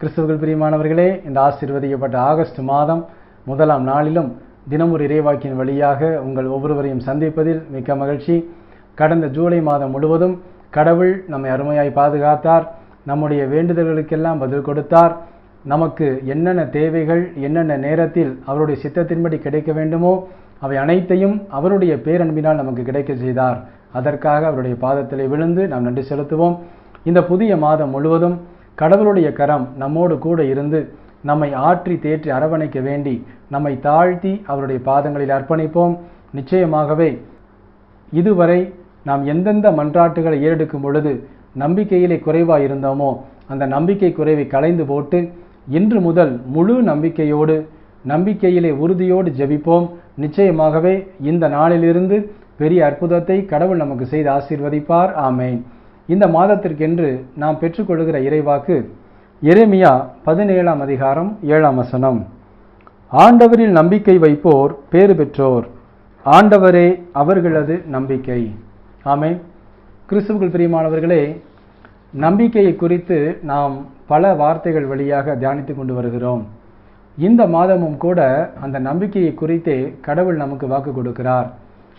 கிறிஸ்துவுக்குள் பிரியமானவர்களே, இந்த ஆசீர்வதிக்கப்பட்ட ஆகஸ்ட் மாதம் முதலாம் நாளிலும் தினம் ஒரு இறைவாக்கின் வழியாக உங்கள் ஒவ்வொருவரையும் சந்திப்பதில் மிக்க மகிழ்ச்சி. கடந்த ஜூலை மாதம் முழுவதும் கடவுள் நம்மை அருமையாய் பாதுகாத்தார். நம்முடைய வேண்டுதல்களுக்கெல்லாம் பதில் கொடுத்தார். நமக்கு என்னென்ன தேவைகள் என்னென்ன நேரத்தில் அவருடைய சித்தத்தின்படி கிடைக்க வேண்டுமோ அவை அனைத்தையும் அவருடைய பேரன்பினால் நமக்கு கிடைக்க செய்தார். அதற்காக அவருடைய பாதத்திலே விழுந்து நாம் நன்றி செலுத்துவோம். இந்த புதிய மாதம் முழுவதும் கடவுளுடைய கரம் நம்மோடு கூட இருந்து நம்மை ஆற்றி தேற்றி அரவணைக்க வேண்டி நம்மை தாழ்த்தி அவருடைய பாதங்களில் அர்ப்பணிப்போம். நிச்சயமாகவே இதுவரை நாம் எந்தெந்த மன்றாட்டுகளை ஏறெடுக்கும் பொழுது நம்பிக்கையிலே குறைவாக இருந்தோமோ அந்த நம்பிக்கை குறைவை களைந்து போட்டு இன்று முதல் முழு நம்பிக்கையோடு நம்பிக்கையிலே உறுதியோடு ஜெபிப்போம். நிச்சயமாகவே இந்த நாளிலிருந்து பெரிய அற்புதத்தை கடவுள் நமக்கு செய்து ஆசீர்வதிப்பார். ஆமேன். இந்த மாதத்திற்கென்று நாம் பெற்றுக்கொள்கிற இறைவாக்கு எரேமியா 17ஆம் அதிகாரம் 7ஆம் வசனம். ஆண்டவரில் நம்பிக்கை வைப்போர் பேறு பெற்றோர், ஆண்டவரே அவர்களது நம்பிக்கை. ஆமேன். கிறிஸ்துவுக்குள் பிரியமானவர்களே, நம்பிக்கையை குறித்து நாம் பல வார்த்தைகள் வழியாக தியானித்து கொண்டு வருகிறோம். இந்த மாதமும் கூட அந்த நம்பிக்கையை குறித்தே கடவுள் நமக்கு வாக்கு கொடுக்கிறார்.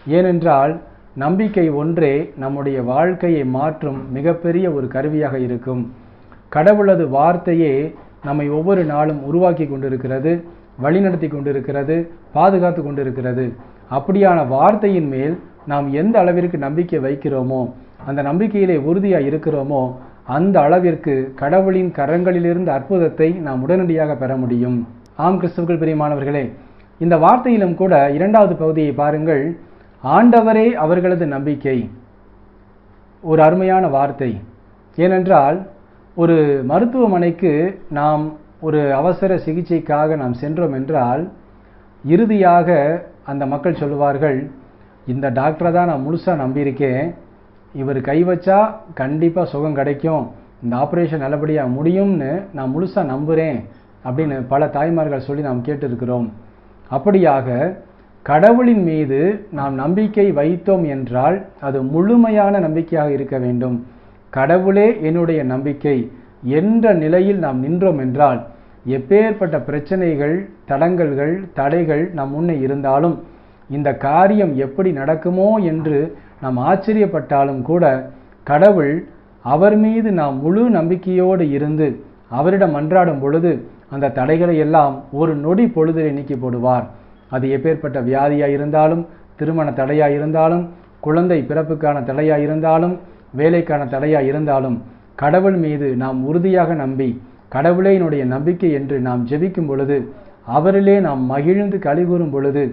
ஏனென்றால் நம்பிக்கை ஒன்றே நம்முடைய வாழ்க்கையை மாற்றும் மிகப்பெரிய ஒரு கருவியாக இருக்கும். கடவுளது வார்த்தையே நம்மை ஒவ்வொரு நாளும் உருவாக்கி கொண்டிருக்கிறது, வழிநடத்தி கொண்டிருக்கிறது, பாதுகாத்து கொண்டிருக்கிறது. அப்படியான வார்த்தையின் மேல் நாம் எந்த அளவிற்கு நம்பிக்கை வைக்கிறோமோ, அந்த நம்பிக்கையிலே உறுதியாக இருக்கிறோமோ, அந்த அளவிற்கு கடவுளின் கரங்களிலிருந்து அற்புதத்தை நாம் உடனடியாக பெற முடியும். ஆம் கிறிஸ்துவுக்குள் பிரியமானவர்களே, இந்த வார்த்தையிலும் கூட இரண்டாவது பகுதியை பாருங்கள். ஆண்டவரே அவர்களது நம்பிக்கை. ஒரு அருமையான வார்த்தை. ஏனென்றால் ஒரு மருத்துவமனைக்கு நாம் ஒரு அவசர சிகிச்சைக்காக நாம் சென்றோம் என்றால் இறுதியாக அந்த மக்கள் சொல்லுவார்கள், இந்த டாக்டரை தான் நான் முழுசாக நம்பியிருக்கேன், இவர் கை வச்சா கண்டிப்பாக சுகம் கிடைக்கும், இந்த ஆப்ரேஷன் நல்லபடியாக முடியும்னு நான் முழுசாக நம்புகிறேன் அப்படின்னு பல தாய்மார்கள் சொல்லி நாம் கேட்டிருக்கிறோம். அப்படியாக கடவுளின் மீது நாம் நம்பிக்கை வைத்தோம் என்றால் அது முழுமையான நம்பிக்கையாக இருக்க வேண்டும். கடவுளே என்னுடைய நம்பிக்கை என்ற நிலையில் நாம் நின்றோம் என்றால் எப்பேற்பட்ட பிரச்சனைகள், தடங்கல்கள், தடைகள் நம் முன்னே இருந்தாலும் இந்த காரியம் எப்படி நடக்குமோ என்று நாம் ஆச்சரியப்பட்டாலும் கூட கடவுள் அவர் மீது நாம் முழு நம்பிக்கையோடு இருந்து அவரிடம் மன்றாடும் பொழுது அந்த தடைகளை எல்லாம் ஒரு நொடி பொழுதிலே நீக்கி போடுவார். அது எப்பேற்பட்ட வியாதியாக இருந்தாலும், திருமண தடையாக இருந்தாலும், குழந்தை பிறப்புக்கான தடையாக இருந்தாலும், வேலைக்கான தடையாக இருந்தாலும் கடவுள் மீது நாம் உறுதியாக நம்பி கடவுளே என்னுடைய நம்பிக்கை என்று நாம் ஜெபிக்கும் பொழுது, அவரிலே நாம் மகிழ்ந்து களிகூறும் பொழுது,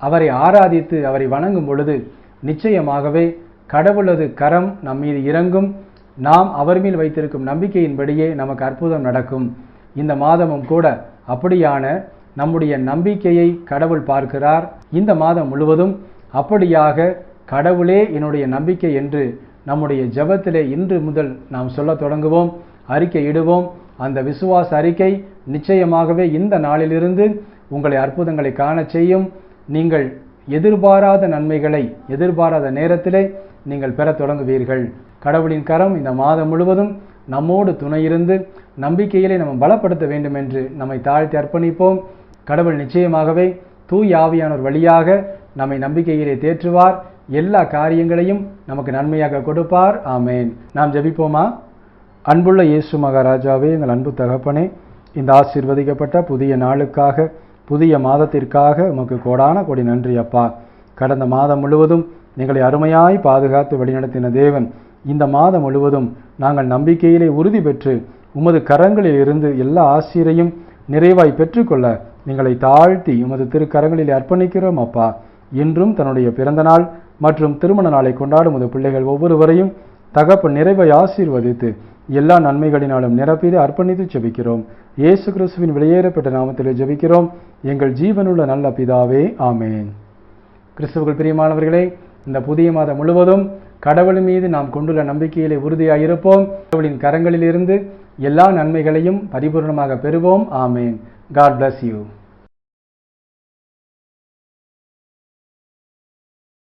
அவரை ஆராதித்து அவரை வணங்கும் பொழுது நிச்சயமாகவே கடவுளது கரம் நம் மீது இறங்கும். நாம் அவர் மேல் வைத்திருக்கும் நம்பிக்கையின்படியே நமக்கு அற்புதம் நடக்கும். இந்த மாதமும் கூட அப்படியான நம்முடைய நம்பிக்கையை கடவுள் பார்க்கிறார். இந்த மாதம் முழுவதும் அப்படியாக கடவுளே என்னுடைய நம்பிக்கை என்று நம்முடைய ஜெபத்திலே இன்று முதல் நாம் சொல்ல தொடங்குவோம், அறிக்கை இடுவோம். அந்த விசுவாச அறிக்கை நிச்சயமாகவே இந்த நாளிலிருந்து உங்களை அற்புதங்களை காண செய்யும். நீங்கள் எதிர்பாராத நன்மைகளை எதிர்பாராத நேரத்திலே நீங்கள் பெற தொடங்குவீர்கள். கடவுளின் கரம் இந்த மாதம் முழுவதும் நம்மோடு துணையிருந்து நம்பிக்கையிலே நம்ம பலப்படுத்த வேண்டும் என்று நம்மை தாழ்த்தி அர்ப்பணிப்போம். கடவுள் நிச்சயமாகவே தூய் ஆவியானோர் வழியாக நம்மை நம்பிக்கையிலே தேற்றுவார். எல்லா காரியங்களையும் நமக்கு நன்மையாக கொடுப்பார். ஆமேன். நாம் ஜெபிப்போமா? அன்புள்ள இயேசு மகாராஜாவே, எங்கள் அன்பு தகப்பனே, இந்த ஆசீர்வதிக்கப்பட்ட புதிய நாளுக்காக, புதிய மாதத்திற்காக உமக்கு கோடான கோடி நன்றி அப்பா. கடந்த மாதம் முழுவதும் எங்களை அருமையாய் பாதுகாத்து வழிநடத்தின தேவன், இந்த மாதம் முழுவதும் நாங்கள் நம்பிக்கையிலே உறுதி பெற்று உமது கரங்களில் இருந்து எல்லா ஆசீரையும் நிறைவாய் பெற்றுக்கொள்ள எங்களை தாழ்த்தி உமது திருக்கரங்களில் அர்ப்பணிக்கிறோம் அப்பா. இன்றும் தன்னுடைய பிறந்த நாள் மற்றும் திருமண நாளை கொண்டாடும் உமது பிள்ளைகள் ஒவ்வொருவரையும் தகப்பன் நிறைவை ஆசீர்வதித்து எல்லா நன்மைகளினாலும் நிரப்பிது அர்ப்பணித்து ஜெபிக்கிறோம். இயேசு கிறிஸ்துவின் வெளியேறப்பட்ட நாமத்திலே ஜெபிக்கிறோம் எங்கள் ஜீவனுள்ள நல்ல பிதாவே. ஆமேன். கிறிஸ்துவுக்குள் பிரியமானவர்களே, இந்த புதிய மாதம் முழுவதும் கடவுள் மீது நாம் கொண்டுள்ள நம்பிக்கையிலே உறுதியாக இருப்போம். கடவுளின் கரங்களிலிருந்து எல்லா நன்மைகளையும் பரிபூர்ணமாக பெறுவோம். ஆமேன். God bless you.